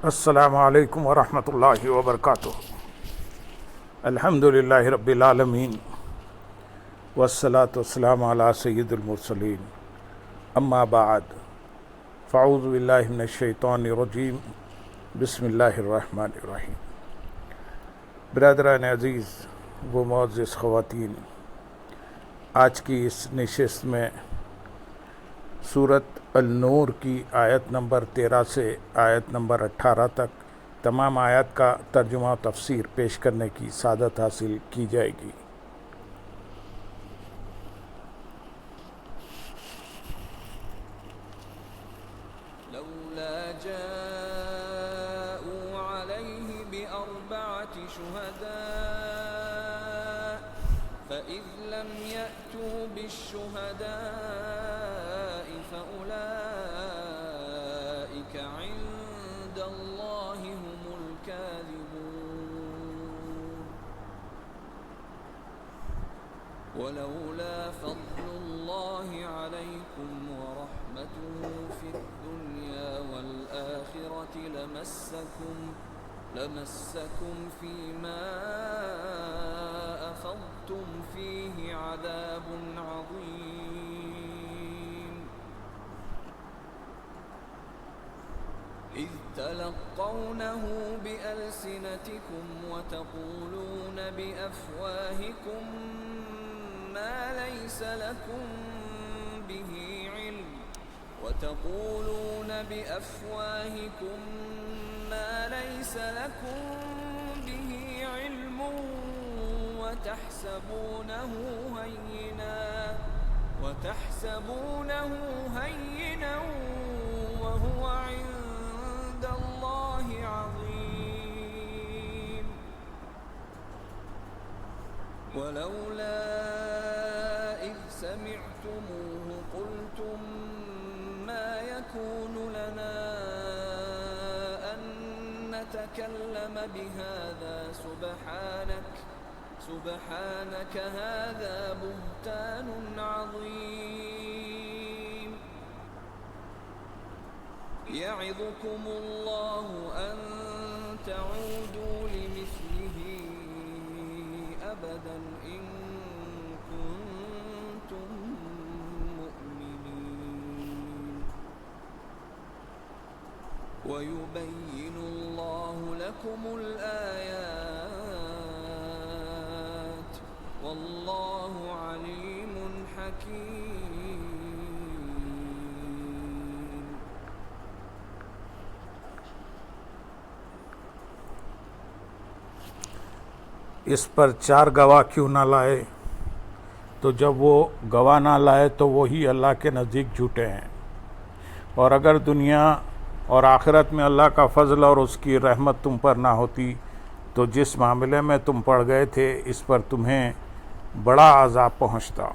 السلام علیکم ورحمۃ اللہ وبرکاتہ۔ الحمد للہ رب العالمین والصلاة والسلام علی سید المرسلین، اما بعد فاعوذ باللہ من الشیطان الرجیم، بسم اللہ الرحمن الرحیم۔ برادران عزیز و معزز خواتین، آج کی اس نشست میں سورۃ النور کی آیت نمبر 13 سے آیت نمبر 18 تک تمام آیات کا ترجمہ و تفسیر پیش کرنے کی سعادت حاصل کی جائے گی۔ لولا جاءوا عليه بأربعة شهداء فإذ لم يأتوا بالشهداء فأولئك عند الله هم الكاذبون ولولا فضل الله عليكم ورحمته في الدنيا والآخرة لمسكم فيما أخذتم فيه عذاب عظيم إذ تلقونه بألسنتكم وتقولون بأفواهكم ما ليس لكم به علم وتحسبونه هينا وهو عند الله عظيم ولولا إذ سمعتموه قلتم ما يكون لنا أن نتكلم بهذا سبحانك هذا بهتان عظيم يعظكم الله أن تعودوا لمثله أبدا إن كنتم مؤمنين ويبين الله لكم الآيات والله عليم حكيم۔ اس پر 4 گواہ کیوں نہ لائے؟ تو جب وہ گواہ نہ لائے تو وہی اللہ کے نزدیک جھوٹے ہیں، اور اگر دنیا اور آخرت میں اللہ کا فضل اور اس کی رحمت تم پر نہ ہوتی تو جس معاملے میں تم پڑ گئے تھے اس پر تمہیں بڑا عذاب پہنچتا۔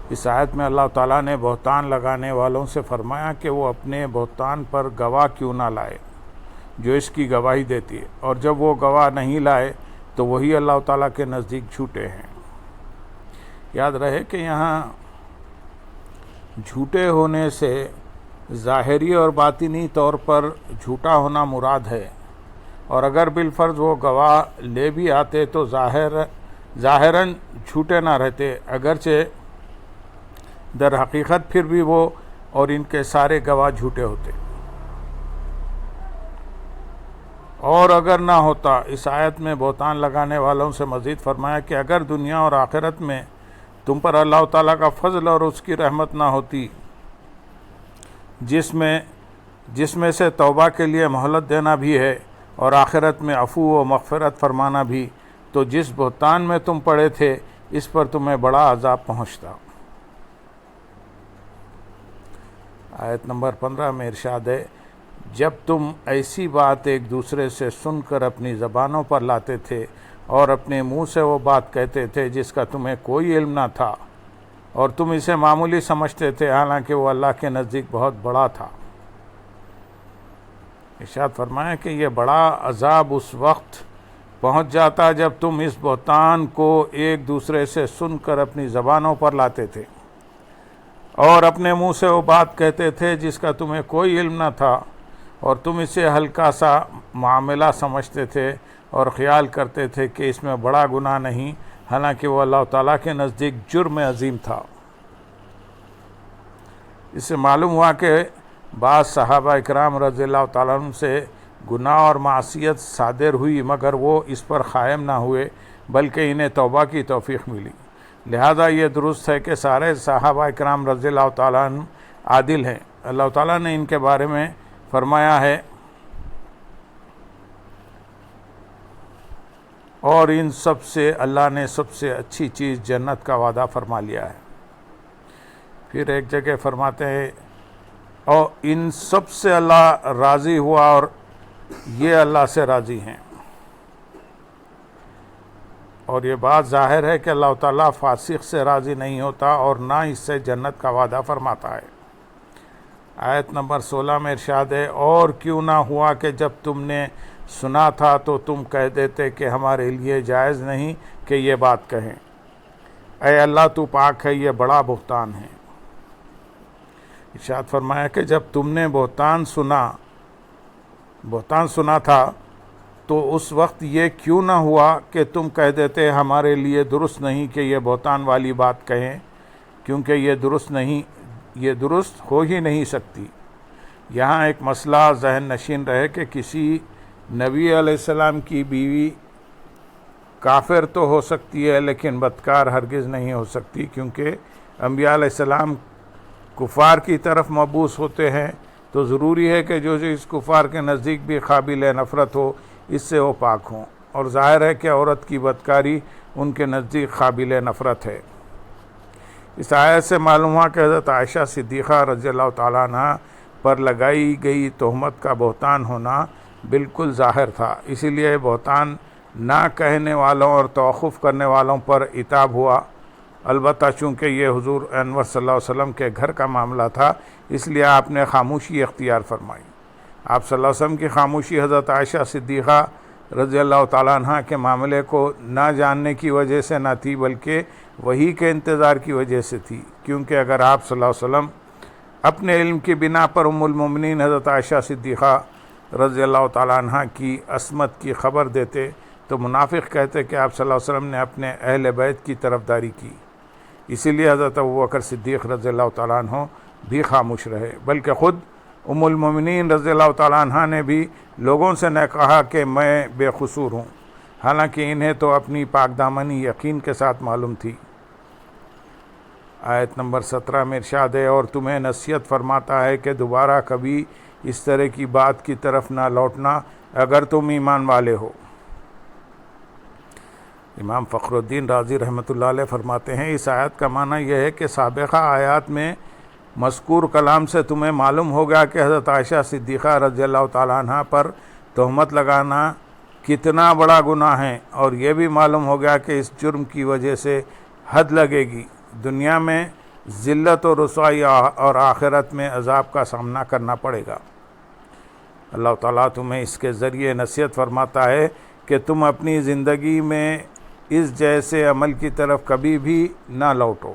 اس آیت میں اللہ تعالیٰ نے بہتان لگانے والوں سے فرمایا کہ وہ اپنے بہتان پر گواہ کیوں نہ لائے جو اس کی گواہی دیتی ہے، اور جب وہ گواہ نہیں لائے تو وہی اللہ تعالیٰ کے نزدیک جھوٹے ہیں۔ یاد رہے کہ یہاں جھوٹے ہونے سے ظاہری اور باطنی طور پر جھوٹا ہونا مراد ہے، اور اگر بالفرض وہ گواہ لے بھی آتے تو ظاہراً جھوٹے نہ رہتے، اگرچہ در حقیقت پھر بھی وہ اور ان کے سارے گواہ جھوٹے ہوتے۔ اور اگر نہ ہوتا، اس آیت میں بہتان لگانے والوں سے مزید فرمایا کہ اگر دنیا اور آخرت میں تم پر اللہ تعالیٰ کا فضل اور اس کی رحمت نہ ہوتی، جس میں سے توبہ کے لیے مہلت دینا بھی ہے اور آخرت میں عفو و مغفرت فرمانا بھی، تو جس بہتان میں تم پڑے تھے اس پر تمہیں بڑا عذاب پہنچتا۔ آیت نمبر 15 میں ارشاد ہے، جب تم ایسی بات ایک دوسرے سے سن کر اپنی زبانوں پر لاتے تھے اور اپنے منہ سے وہ بات کہتے تھے جس کا تمہیں کوئی علم نہ تھا، اور تم اسے معمولی سمجھتے تھے حالانکہ وہ اللہ کے نزدیک بہت بڑا تھا۔ ارشاد فرمایا کہ یہ بڑا عذاب اس وقت پہنچ جاتا جب تم اس بہتان کو ایک دوسرے سے سن کر اپنی زبانوں پر لاتے تھے، اور اپنے منہ سے وہ بات کہتے تھے جس کا تمہیں کوئی علم نہ تھا، اور تم اسے ہلکا سا معاملہ سمجھتے تھے اور خیال کرتے تھے کہ اس میں بڑا گناہ نہیں، حالانکہ وہ اللہ تعالیٰ کے نزدیک جرم عظیم تھا۔ اس سے معلوم ہوا کہ بعض صحابہ اکرام رضی اللہ تعالیٰ عنہ سے گناہ اور معصیت صادر ہوئی، مگر وہ اس پر قائم نہ ہوئے بلکہ انہیں توبہ کی توفیق ملی۔ لہذا یہ درست ہے کہ سارے صحابہ اکرام رضی اللہ تعالیٰ عنہ عادل ہیں۔ اللہ تعالیٰ نے ان کے بارے میں فرمایا ہے، اور ان سب سے اللہ نے سب سے اچھی چیز جنت کا وعدہ فرما لیا ہے۔ پھر ایک جگہ فرماتے ہیں، اور ان سب سے اللہ راضی ہوا اور یہ اللہ سے راضی ہیں۔ اور یہ بات ظاہر ہے کہ اللہ تعالیٰ فاسق سے راضی نہیں ہوتا اور نہ اس سے جنت کا وعدہ فرماتا ہے۔ آیت نمبر 16 میں ارشاد ہے، اور کیوں نہ ہوا کہ جب تم نے سنا تھا تو تم کہہ دیتے کہ ہمارے لیے جائز نہیں کہ یہ بات کہیں، اے اللہ تو پاک ہے، یہ بڑا بہتان ہے۔ ارشاد فرمایا کہ جب تم نے بہتان سنا تھا تو اس وقت یہ کیوں نہ ہوا کہ تم کہہ دیتے ہمارے لیے درست نہیں کہ یہ بہتان والی بات کہیں، کیونکہ یہ درست ہو ہی نہیں سکتی۔ یہاں ایک مسئلہ ذہن نشین رہے کہ کسی نبی علیہ السلام کی بیوی کافر تو ہو سکتی ہے لیکن بدکار ہرگز نہیں ہو سکتی، کیونکہ انبیاء علیہ السلام کفار کی طرف مبعوث ہوتے ہیں، تو ضروری ہے کہ جو اس کفار کے نزدیک بھی قابل نفرت ہو اس سے وہ پاک ہوں، اور ظاہر ہے کہ عورت کی بدکاری ان کے نزدیک قابل نفرت ہے۔ اس آیت سے معلوم ہوا کہ حضرت عائشہ صدیقہ رضی اللہ تعالیٰ عنہ پر لگائی گئی تہمت کا بہتان ہونا بالکل ظاہر تھا، اسی لیے بہتان نہ کہنے والوں اور توقف کرنے والوں پر عتاب ہوا۔ البتہ چونکہ یہ حضور انور صلی اللہ علیہ وسلم کے گھر کا معاملہ تھا، اس لیے آپ نے خاموشی اختیار فرمائی۔ آپ صلی اللہ علیہ وسلم کی خاموشی حضرت عائشہ صدیقہ رضی اللہ تعالیٰ عنہ کے معاملے کو نہ جاننے کی وجہ سے نہ تھی بلکہ وحی کے انتظار کی وجہ سے تھی، کیونکہ اگر آپ صلی اللہ علیہ وسلم اپنے علم کی بنا پر ام المومنین حضرت عائشہ صدیقہ رضی اللہ تعالیٰ عنہ کی عصمت کی خبر دیتے تو منافق کہتے کہ آپ صلی اللہ علیہ وسلم نے اپنے اہل بیت کی طرفداری کی۔ اسی لیے حضرت ابوبکر صدیق رضی اللہ تعالیٰ عنہ بھی خاموش رہے، بلکہ خود ام المومنین رضی اللہ تعالیٰ عنہ نے بھی لوگوں سے نہ کہا کہ میں بے قصور ہوں، حالانکہ انہیں تو اپنی پاک دامنی یقین کے ساتھ معلوم تھی۔ آیت نمبر 17 میں ارشاد ہے، اور تمہیں نصیحت فرماتا ہے کہ دوبارہ کبھی اس طرح کی بات کی طرف نہ لوٹنا اگر تم ایمان والے ہو۔ امام فخر الدین رازی رحمۃ اللہ علیہ فرماتے ہیں، اس آیت کا معنی یہ ہے کہ سابقہ آیات میں مذکور کلام سے تمہیں معلوم ہو گیا کہ حضرت عائشہ صدیقہ رضی اللہ تعالیٰ عنہ پر تہمت لگانا کتنا بڑا گناہ ہے، اور یہ بھی معلوم ہو گیا کہ اس جرم کی وجہ سے حد لگے گی، دنیا میں ذلت و رسوائی اور آخرت میں عذاب کا سامنا کرنا پڑے گا۔ اللہ تعالیٰ تمہیں اس کے ذریعے نصیحت فرماتا ہے کہ تم اپنی زندگی میں اس جیسے عمل کی طرف کبھی بھی نہ لوٹو۔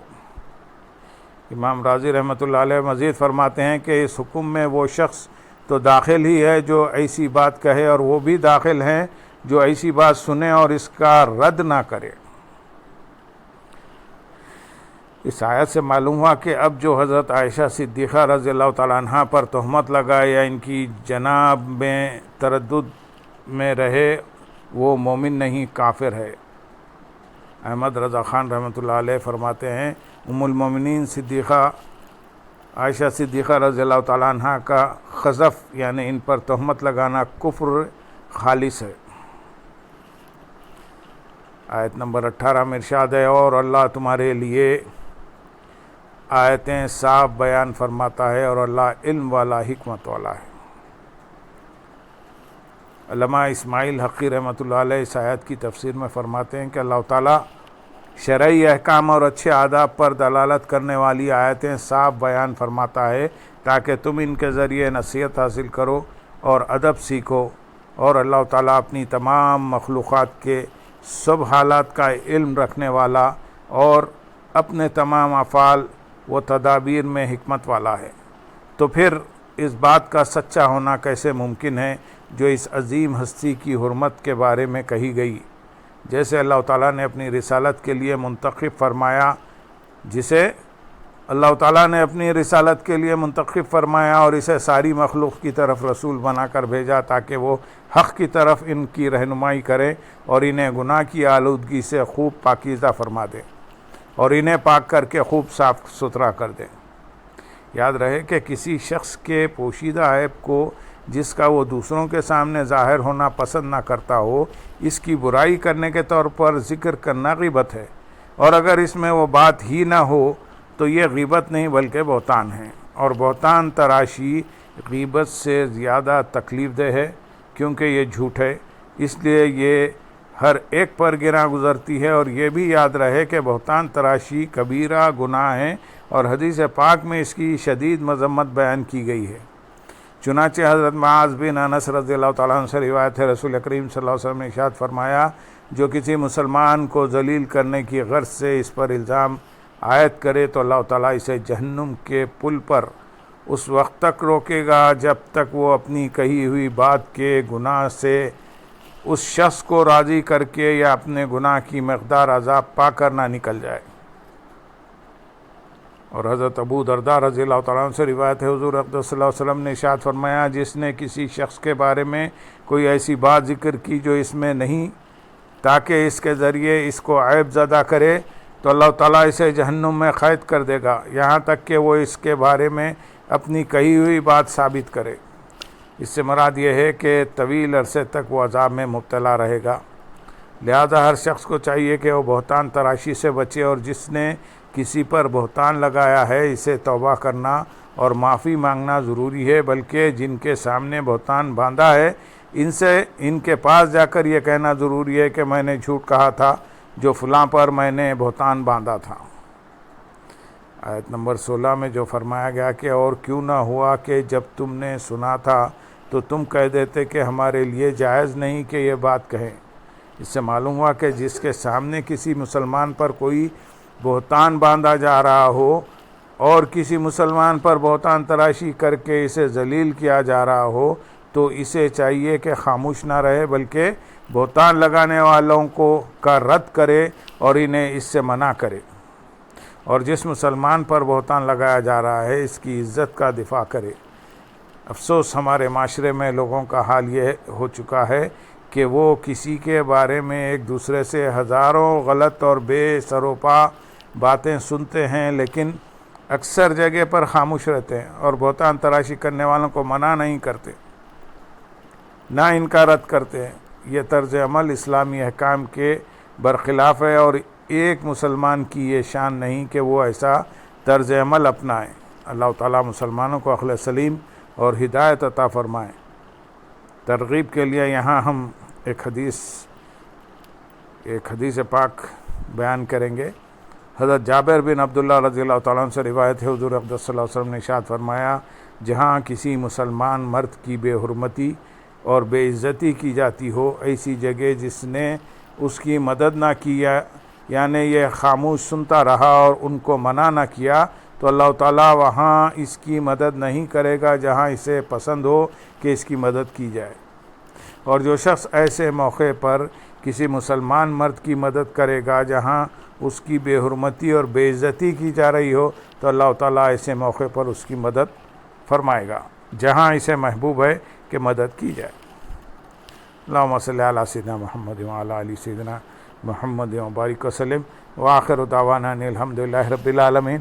امام رازی رحمۃ اللہ علیہ مزید فرماتے ہیں کہ اس حکم میں وہ شخص تو داخل ہی ہے جو ایسی بات کہے، اور وہ بھی داخل ہیں جو ایسی بات سنے اور اس کا رد نہ کرے۔ اس آیت سے معلوم ہوا کہ اب جو حضرت عائشہ صدیقہ رضی اللہ تعالیٰ عنہ پر تہمت لگائے یا ان کی جناب میں تردد میں رہے وہ مومن نہیں، کافر ہے۔ احمد رضا خان رحمۃ اللہ علیہ فرماتے ہیں، ام المومنین صدیقہ عائشہ صدیقہ رضی اللہ تعالیٰ عنہ کا قذف یعنی ان پر تہمت لگانا کفر خالص ہے۔ آیت نمبر 18 میں ارشاد ہے، اور اللہ تمہارے لیے آیتیں صاف بیان فرماتا ہے اور اللہ علم والا حکمت والا ہے۔ علامہ اسماعیل حقی رحمۃ اللہ علیہ اس آیت کی تفسیر میں فرماتے ہیں کہ اللہ تعالیٰ شرعی احکام اور اچھے آداب پر دلالت کرنے والی آیتیں صاف بیان فرماتا ہے تاکہ تم ان کے ذریعے نصیحت حاصل کرو اور ادب سیکھو، اور اللہ تعالیٰ اپنی تمام مخلوقات کے سب حالات کا علم رکھنے والا اور اپنے تمام افعال وہ تدابیر میں حکمت والا ہے۔ تو پھر اس بات کا سچا ہونا کیسے ممکن ہے جو اس عظیم ہستی کی حرمت کے بارے میں کہی گئی، جیسے اللہ تعالیٰ نے اپنی رسالت کے لیے منتخب فرمایا، جسے اللہ تعالیٰ نے اپنی رسالت کے لیے منتخب فرمایا اور اسے ساری مخلوق کی طرف رسول بنا کر بھیجا تاکہ وہ حق کی طرف ان کی رہنمائی کرے اور انہیں گناہ کی آلودگی سے خوب پاکیزہ فرما دے اور انہیں پاک کر کے خوب صاف ستھرا کر دے۔ یاد رہے کہ کسی شخص کے پوشیدہ عیب کو جس کا وہ دوسروں کے سامنے ظاہر ہونا پسند نہ کرتا ہو، اس کی برائی کرنے کے طور پر ذکر کرنا غیبت ہے، اور اگر اس میں وہ بات ہی نہ ہو تو یہ غیبت نہیں بلکہ بہتان ہے، اور بہتان تراشی غیبت سے زیادہ تکلیف دہ ہے کیونکہ یہ جھوٹ ہے، اس لیے یہ ہر ایک پر گراں گزرتی ہے۔ اور یہ بھی یاد رہے کہ بہتان تراشی کبیرہ گناہ ہے اور حدیث پاک میں اس کی شدید مذمت بیان کی گئی ہے۔ چنانچہ حضرت معاذ بن انس رضی اللہ تعالیٰ عنہ سے روایت ہے، رسول کریم صلی اللہ علیہ وسلم نے ارشاد فرمایا، جو کسی مسلمان کو ذلیل کرنے کی غرض سے اس پر الزام عائد کرے تو اللہ تعالیٰ اسے جہنم کے پل پر اس وقت تک روکے گا جب تک وہ اپنی کہی ہوئی بات کے گناہ سے اس شخص کو راضی کر کے یا اپنے گناہ کی مقدار عذاب پا کر نہ نکل جائے۔ اور حضرت ابو درداء رضی اللہ تعالیٰ عنہ سے روایت ہے، حضور اقدس صلی اللہ علیہ وسلم نے ارشاد فرمایا، جس نے کسی شخص کے بارے میں کوئی ایسی بات ذکر کی جو اس میں نہیں تاکہ اس کے ذریعے اس کو عیب زدہ کرے تو اللہ تعالیٰ اسے جہنم میں قید کر دے گا یہاں تک کہ وہ اس کے بارے میں اپنی کہی ہوئی بات ثابت کرے۔ اس سے مراد یہ ہے کہ طویل عرصے تک وہ عذاب میں مبتلا رہے گا۔ لہذا ہر شخص کو چاہیے کہ وہ بہتان تراشی سے بچے، اور جس نے کسی پر بہتان لگایا ہے اسے توبہ کرنا اور معافی مانگنا ضروری ہے، بلکہ جن کے سامنے بہتان باندھا ہے ان کے پاس جا کر یہ کہنا ضروری ہے کہ میں نے جھوٹ کہا تھا جو فلاں پر میں نے بہتان باندھا تھا۔ آیت نمبر 16 میں جو فرمایا گیا کہ اور کیوں نہ ہوا کہ جب تم نے سنا تھا تو تم کہہ دیتے کہ ہمارے لیے جائز نہیں کہ یہ بات کہیں۔ اس سے معلوم ہوا کہ جس کے سامنے کسی مسلمان پر کوئی بہتان باندھا جا رہا ہو اور کسی مسلمان پر بہتان تراشی کر کے اسے ذلیل کیا جا رہا ہو تو اسے چاہیے کہ خاموش نہ رہے بلکہ بہتان لگانے والوں کا رد کرے اور انہیں اس سے منع کرے، اور جس مسلمان پر بہتان لگایا جا رہا ہے اس کی عزت کا دفاع کرے۔ افسوس ہمارے معاشرے میں لوگوں کا حال یہ ہو چکا ہے کہ وہ کسی کے بارے میں ایک دوسرے سے ہزاروں غلط اور بے سروپا باتیں سنتے ہیں لیکن اکثر جگہ پر خاموش رہتے ہیں اور بہتان تراشی کرنے والوں کو منع نہیں کرتے، نہ ان کا رد کرتے ہیں۔ یہ طرز عمل اسلامی احکام کے برخلاف ہے اور ایک مسلمان کی یہ شان نہیں کہ وہ ایسا طرز عمل اپنائے۔ اللہ تعالیٰ مسلمانوں کو عقل سلیم اور ہدایت عطا فرمائے۔ ترغیب کے لیے یہاں ہم ایک حدیث پاک بیان کریں گے۔ حضرت جابر بن عبداللہ رضی اللہ تعالیٰ عنہ سے روایت ہے، حضور اقدس صلی اللہ علیہ وسلم نے ارشاد فرمایا، جہاں کسی مسلمان مرد کی بے حرمتی اور بے عزتی کی جاتی ہو، ایسی جگہ جس نے اس کی مدد نہ کیا یعنی یہ خاموش سنتا رہا اور ان کو منع نہ کیا، تو اللہ تعالیٰ وہاں اس کی مدد نہیں کرے گا جہاں اسے پسند ہو کہ اس کی مدد کی جائے۔ اور جو شخص ایسے موقع پر کسی مسلمان مرد کی مدد کرے گا جہاں اس کی بے حرمتی اور بے عزتی کی جا رہی ہو تو اللہ تعالیٰ ایسے موقع پر اس کی مدد فرمائے گا جہاں اسے محبوب ہے کہ مدد کی جائے۔ اللہم صلی علی سیدنا محمد وعلی آل سیدنا محمد وبارک وسلم، وآخر دعوانا ان الحمد للہ رب العالمین۔